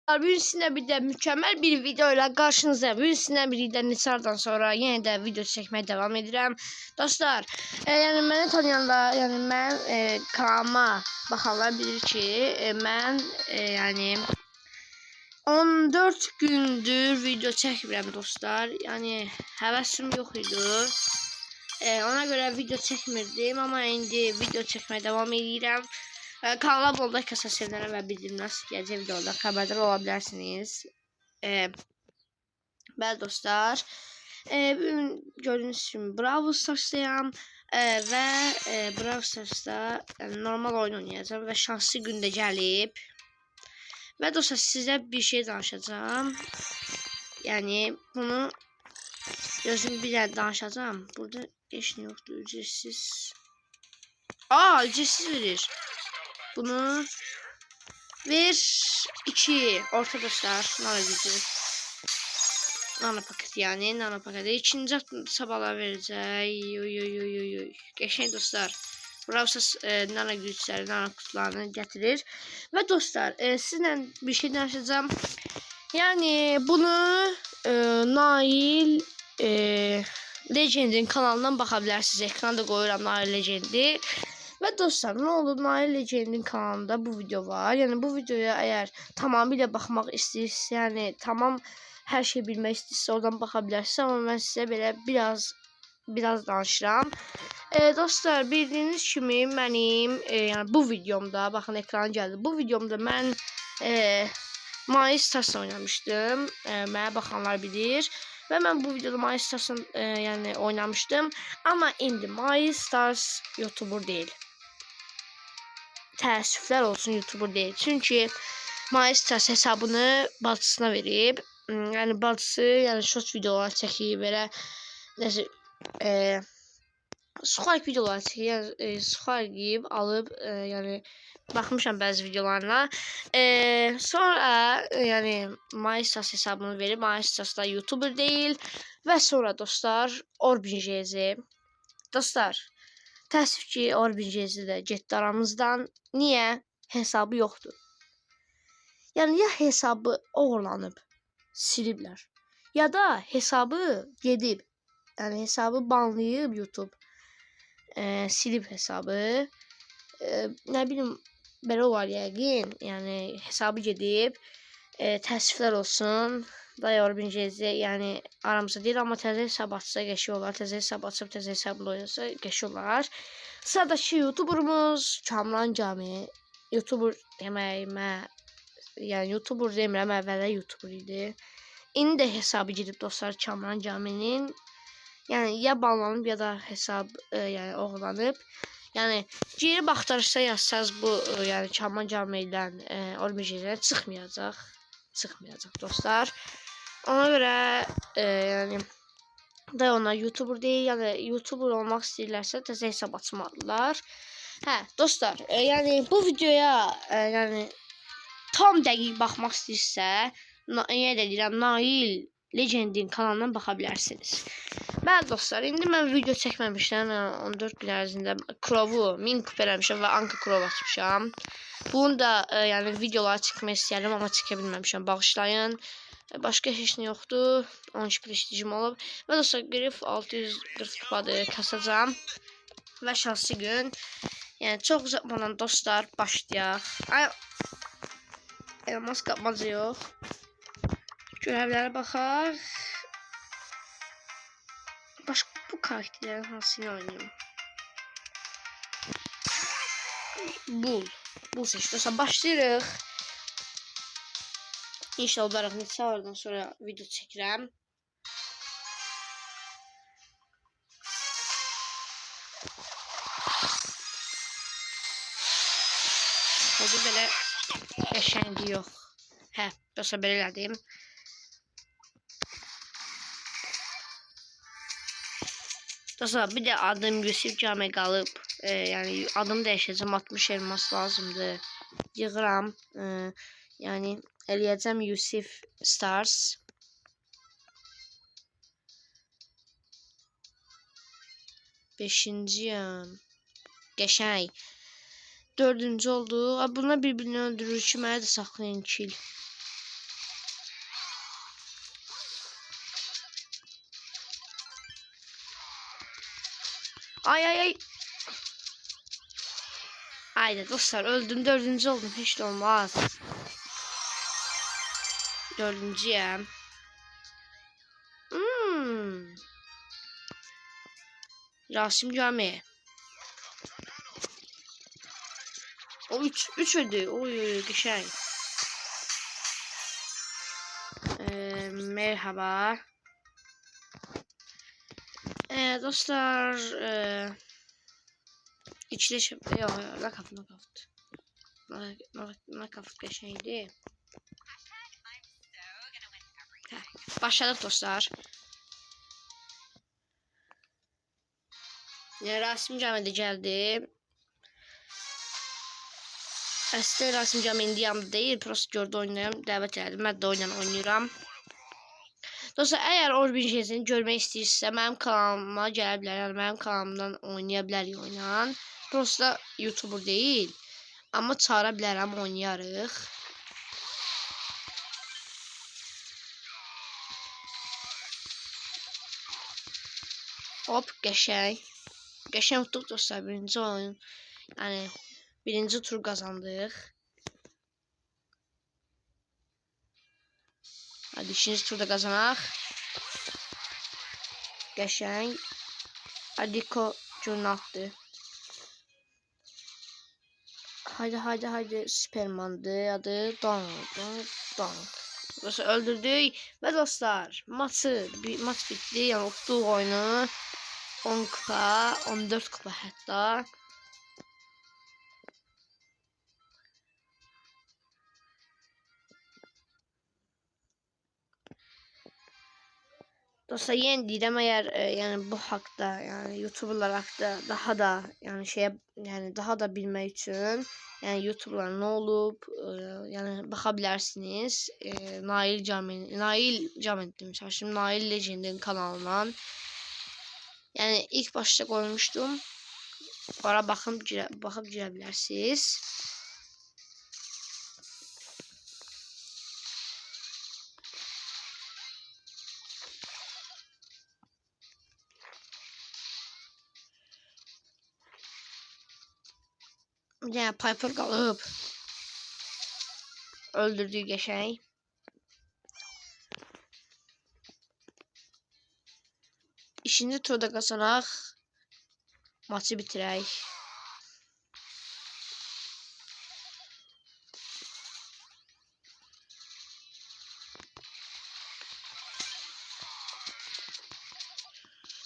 Bugün sizinle bir de mükemmel bir video ile karşınızdayım. Bugün sizinle birlikte neçədən sonra yine de video çekmeye devam edirəm. Dostlar, yani beni tanıyanlar, yani mən kanalıma baxanlar bilir ki, mən yani 14 gündür video çəkmirəm dostlar. Yani həvəsim yox idi. Ona göre video çəkmirdim, amma indi video çəkməyə devam edirəm. Kanala bolda kasasiyonlara ve bildirimler gələcək videoda xəbərdar ola bilərsiniz. Bəli dostlar, bugün gördüğünüz kimi Brawl Stars'dayım və Brawl Stars'da normal oyun oynayacağım və şanslı gündə gəlib. Və dostlar sizə bir şey danışacağım. Yani bunu gözüm bir də danışacağım. Burada heç nə yoxdur, ücretsiz. Ücretsiz verir. Bunu ver 2 orta dostlar, nano gücü, nano paket, yani nano paketi ikinci sabahlar verəcək. Geçen dostlar Browsers nano güçləri, nano kutularını getirir ve dostlar sizlə bir şey danışacağım. Yani bunu Nail Legend'in kanalından baxa bilərsiniz. Ekranda qoyuram Nail Legend'i. Ve dostlar ne olur, Nail Legend'in kanalında bu video var. Yani bu videoya eğer tamamıyla bakmak istiyorsanız, yani tamam her şey bilmek istiyorsanız oradan bakabilirsiniz. Ama ben size böyle biraz danışıram. Dostlar bildiğiniz gibi benim yani bu videomda bakın ekran geldi. Bu videomda ben My Stars oynamıştım. Mənə baxanlar bilir. Ve ben bu videoda My Stars'ın yani oynamıştım. Ama indi My Stars YouTuber değil. Təəssüflər olsun, YouTuber değil. Çünkü My Stars hesabını bacısına verib. Yani bacısı yani short videolar çəkir, belə nəsə Square videolar çəkir. Yəni Square giyib alıb yani baxmışam bəzi videolarına. Sonra yani My Stars hesabını verib. My Stars da YouTuber değil. Ve sonra dostlar Orbin JZ. Dostlar təəssüf ki Orbin JZ də getdi aramızdan. Niye? Hesabı yoktur. Yani ya hesabı oğurlanıb siliblər, ya da hesabı gedib. Yani hesabı banlayıb YouTube. Silib hesabı. Ne bileyim, belə olar yəqin. Yani hesabı gedib. Təəssüflər olsun. Day Orbin JZ yani aramızda değil, ama təzə hesab açsa geçiyorlar. Təzə hesab açıb təzə hesabla oynasa geçiyorlar. Sıradaki YouTuber'ımız Kamran Cami. YouTuber deməyimə, yani YouTuber demirəm, əvvəllər YouTuber idi. İndi də hesabı gedib dostlar Kamran Cami'nin. Yani ya banlanıb ya da hesab yani oğlanıb. Yani geri baxdırırsa yazsanız bu yani Kamran Cami'dən Orbin JZ çıxmayacaq dostlar. Ona göre yani da onlar YouTuber değil, yani YouTuber olmak istəyirlərsə təzə hesab açmalılar. Dostlar yani bu videoya yani tam dəqiq baxmaq istəyirsə, yenə də deyirəm, Nail Legend'in kanalından baxa bilərsiniz. Bəli dostlar, indi mən video çəkməmişəm. 14 gün ərzində Crow-u 1000 kupa eləmişəm və Anka Crow açmışam. Bunu da yani videolar çəkmək istəyirəm, amma çəkə bilməmişəm. Bağışlayın. Başka heç nə yoxdur. 12 prestijim olub. Və dostlar Grif 640 kupadır, kasacağım. Və şanslı gün. Yəni çox uzatmadan dostlar başlayaq. Elmas qapmacı yox. Görevlərə baxaq. Başqa bu karakterlərin hansını oynayayım? Bul seç dostlar. Başlayırıq. İnşallah olaraq neçə oradan sonra video çəkirəm. Oldu belə qəşəngi yox. Dostlar belə elədim. Dostlar bir də adım Yusuf Cami qalıb. Yani adımı dəyişəcəm, 60 elmas lazımdır. Yığıram. Yani eləyəcəm Yusuf Stars. 5-ciyəm. Qəşəng. 4-cü oldu. Bunlar birbirini öldürür ki, mənə də saxlayın kill. Ay ay ay. Haydi dostlar, öldüm, dördüncü oldum, hiç de olmaz. Dördüncüyüm. Rasim Cami. O üç ödü. Oy geçen. Merhaba. Dostlar. İçleşim. Yok nakaf. Nakaf geçeydi. Başladık dostlar. Rasim Cami'de geldi. Əslində Rasim Cami indiyamda deyil, prosta gördü oynayıram, dəvət elədim, mən də oynayıram. Dostlar, əgər Orbin Jezini görmək istəyirsə, mənim kanalıma gələ bilər, yəni mənim kanalımdan oynaya bilərik oynan. Prosta YouTuber deyil, amma çağıra bilərəm, oynayarıq. Hop, qəşəng. Qəşəng tutduq dostlar, birinci oyun. Yəni birinci tur kazandık. Hadi ikinci turda kazanak. Qəşəng. Adiko Curnat'tı. Haydi Superman'dı adı. Donk. Dostlar öldürdük ve dostlar maç bitti. Yani utduğu oyunu 10 kupa, 14 kupa hatta. Dostlar yeni deyirəm, eğer yani bu hakta, yani YouTuberlar hakta daha da yani daha da bilmek için yani YouTuberlar ne olup yani bakabilirsiniz. Nail Cami demişim. Şimdi Nail Legend'in kanalından. Yani ilk başta koymuştum. Oraya bakıp girebilirsiniz. Yani Piper kalıp öldürdüğü geçey. İkinci turda kazanak maçı bitirək.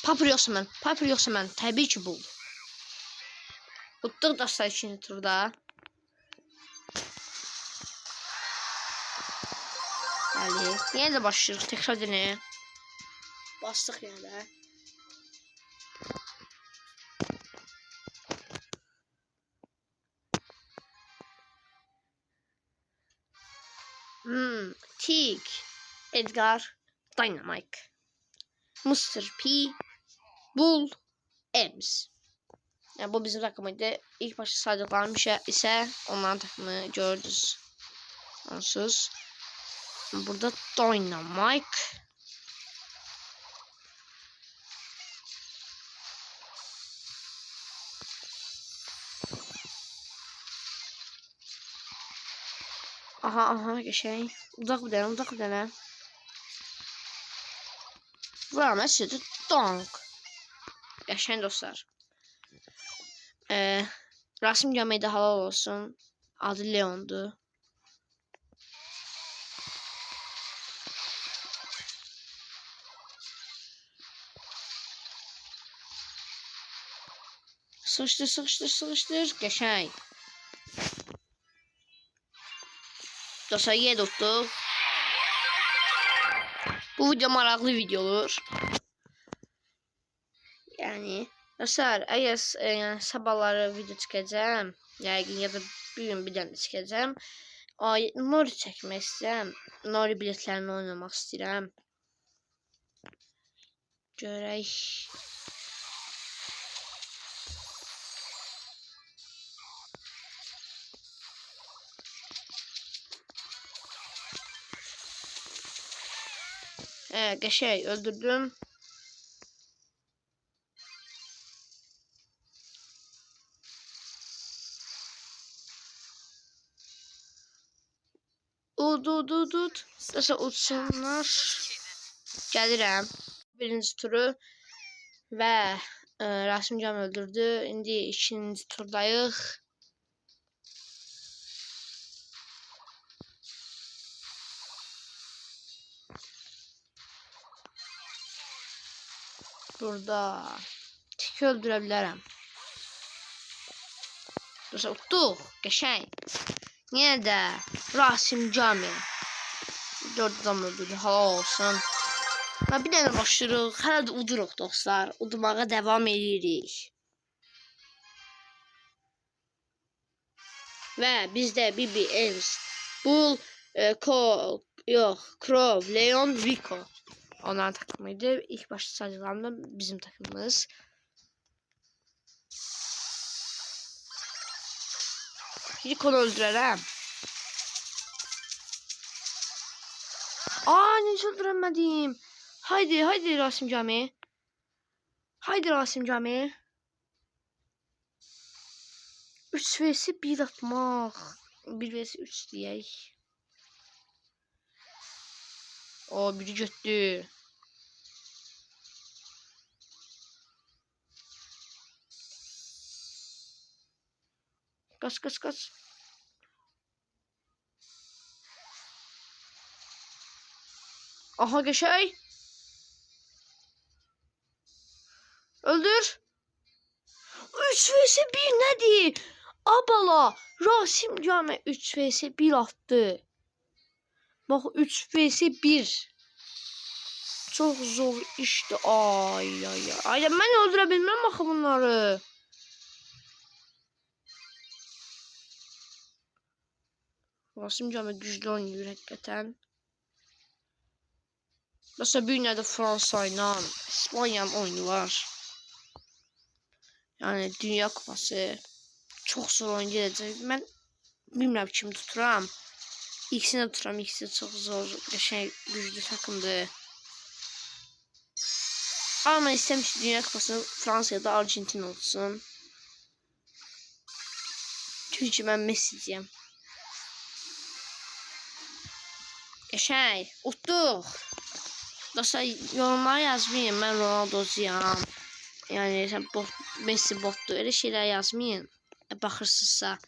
Piper yoxsa mən, təbii ki bu. Tutduq dostlar ikinci turda. Bəli, yenə də başlayırıq, təkrar denəyək. Bastıq yenə də. Tig, Edgar, Dynamite, Mr. P, Bull, Ems. Yani bu bizim takımıydı. İlk başta saydıklarım ise onların takımı gördünüz. Onsuz. Burada Dynamite. Aha geçeyim. Uzak bir dene. Vuram sütü donk. Geçeyim dostlar. Rasim Cami'de halal olsun. Adı Leon'du. Sıkıştır. Geçeyim. Dostlar yer tuttuk. Bu video maraqlı video olur. Yani dostlar eğer yani sabahları video çekeceğim. Yani ya da bir gün bir tane çekeceğim. Nori çekmek istəyirəm. Nori biletlerini oynamak istəyirəm. Görək. Qəşəng öldürdüm. Tut. Nasıl uçsunlar. Gəlirəm. Birinci turu və Rasim Cam öldürdü. İndi ikinci turdayıq. Burada tik öldürə bilərəm. Dursa utduq. Qəşəng. Yenə də Rasim Cami. 4 adam öldürdü. Halal olsun. Və bir dənə başlayırıq. Hələ də uduruq dostlar. Udmağa devam edirik. Və bizdə Bibi, Elvis, Bull, Cole, Crow, Leon, Rico. Onların takımıydı. İlk başta sayılandı bizim takımımız. Rico'nu öldürərəm. Necə öldürəmədim? Haydi Rasim Cami. Haydi Rasim Cami. 3 vs 1 atmaq. 1 vs 3 deyək. Biri götdü. Kaç. Aha geçey. Öldür. 3 vs 1 nedir? Abala. Rasim Cami 3 vs 1 attı. Bak 3 vs 1. Çok zor işti. Ay. Ben öldürebilmem bak bunları. Rasim Cami güçlü oynuyor hakikaten. Mesela bir yerde Fransa ile İspanya'nın oyunu var. Yani Dünya Kupası çok zor oyun gelecek. Ben bilmirəm kim tuturam. İkisini tuturam. İkisi çok zor. Güçlü takımdır. Ama istemiş Dünya Kupası Fransa ya da Arjantin olsun. Çünkü ben Messi'ciyim. Utduq. Dostlar yorumlara yazmayın. Ben Ronaldo'cuyam. Yani sen Messi botdur. Öyle şeyler yazmayın. Baxırsınızsa.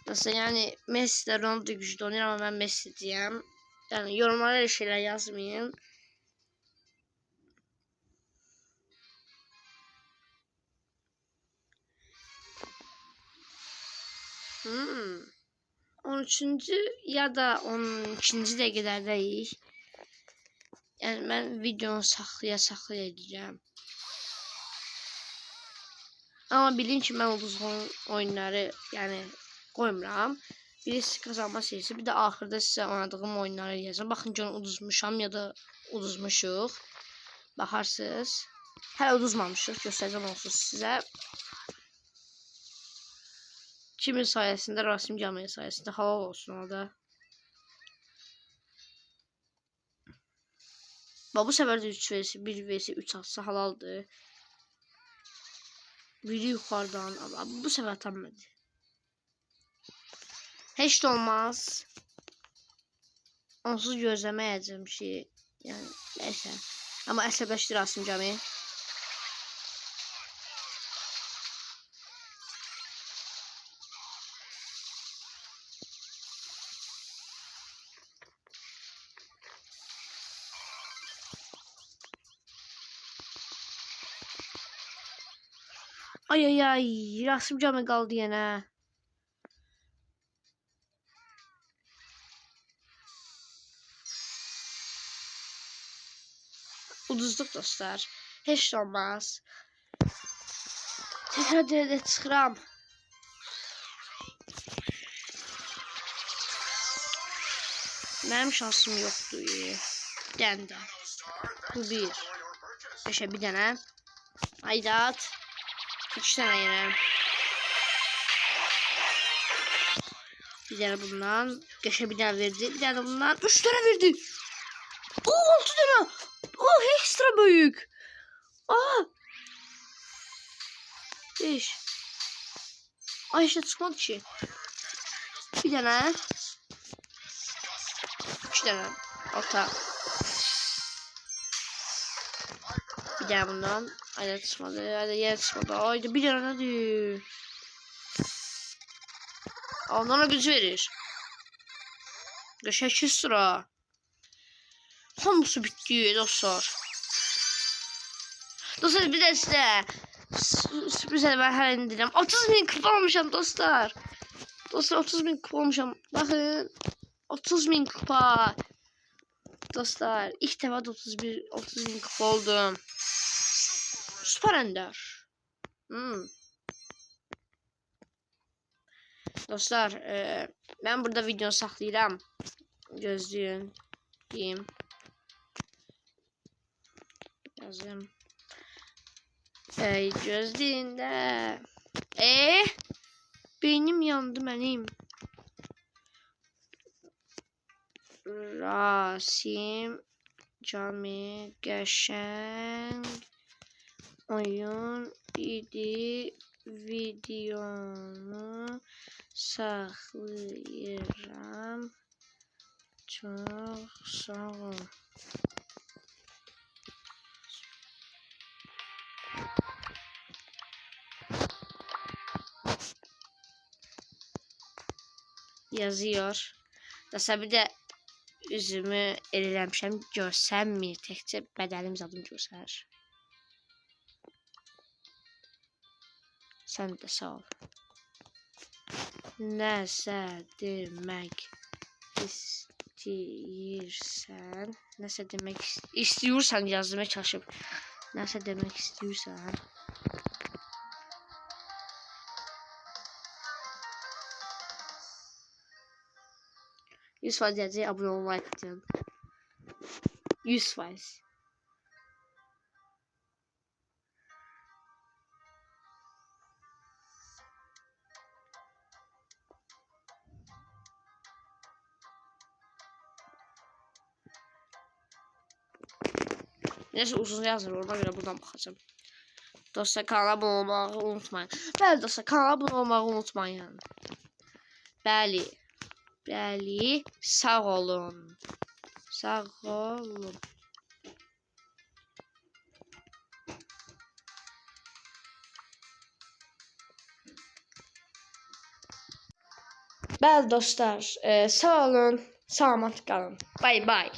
Dostlar yani Messi de Ronaldo güclü oynuyor ama ben Messi diyeyim. Yani yorumlara öyle şeyler yazmayın. Hmm. 13. ya da 12. dəqiqələrdəyik. Yani ben videonu saxlaya edeceğim. Ama bilin ki ben uduzduğum oyunları yani koymuram. Birisi kazanma serisi, bir de ahırda size oynadığım oyunları yazın. Bakın ki onu uduzmuşam ya da uduzmuşuq. Baxarsınız. Hələ uduzmamışıq. Göstərəcəm onsuz sizə. Kimin sayesinde? Rasim Cami sayesinde. Halal olsun orada. Bu sefer de 3 vs 1 vs 3 atsa halaldır. Biri yukarıdan. Bu sefer atanmadı. Hiç de olmaz. Onsuz gözlemeyeceğim şey. Yani neyse. Ama əsəbləşdi Rasim Cami. Ay Rasim Cami qaldı yenə. Uduzduq dostlar. Heç olmaz. Tekrar derede çıxıram. Mənim şansım yoxdur. Bir dənə də. Bu bir. Beşə bir dənə. Aydat. 2 tane yenə. Bir tane bundan. Geçe bir tane verdi. Bir tane bundan. 3 tane verdi. 6 tane. Ekstra büyük. 5. Ay işte çıkmadı ki. Bir tane. 2 dənə ata. Bir dənə bundan. Ayda çıxmadı. Ayda yer çıxmadı. Ayda bir dənə nədir? Ondan gücü verir. Qəşəng 2 sıra. Hamısı bitti dostlar. Dostlar bir de size sürpriz ben her indirəm. 30.000 kupa almışam dostlar. Dostlar 30.000 kupa almışam. Bakın 30.000 kupa. Dostlar ilk defa 30.000 kupa oldum. Süper ender. Dostlar ben burada video saxlayıram. Gözləyin. Diyeyim. Yazayım. Gözləyin də. Beynim yandı mənim. Rasim Cami qəşəng oyun idi. Videonu saxlayıram. Çok sağ ol. Yazıyor. Mesela bir de üzümü eləmişəm görsənmir. Təkcə bədənim zadım görsənir. Sən də sağ ol. Nəsə demək istəyirsən. Nəsə demək istiyorsan yazmaya çalışıb. Nəsə demək istiyorsan. %100 diyeceğim, abone olmayı atın. 100%. Neyse uzun yazır, ona göre buradan bakacağım. Dostlar kanala abone olmayı unutmayın. Bəli dostlar kanala abone olmayı unutmayın. Bəli. Bəli, sağ olun. Sağ olun. Bəli dostlar, sağ olun, salamat qalın. Bay bay.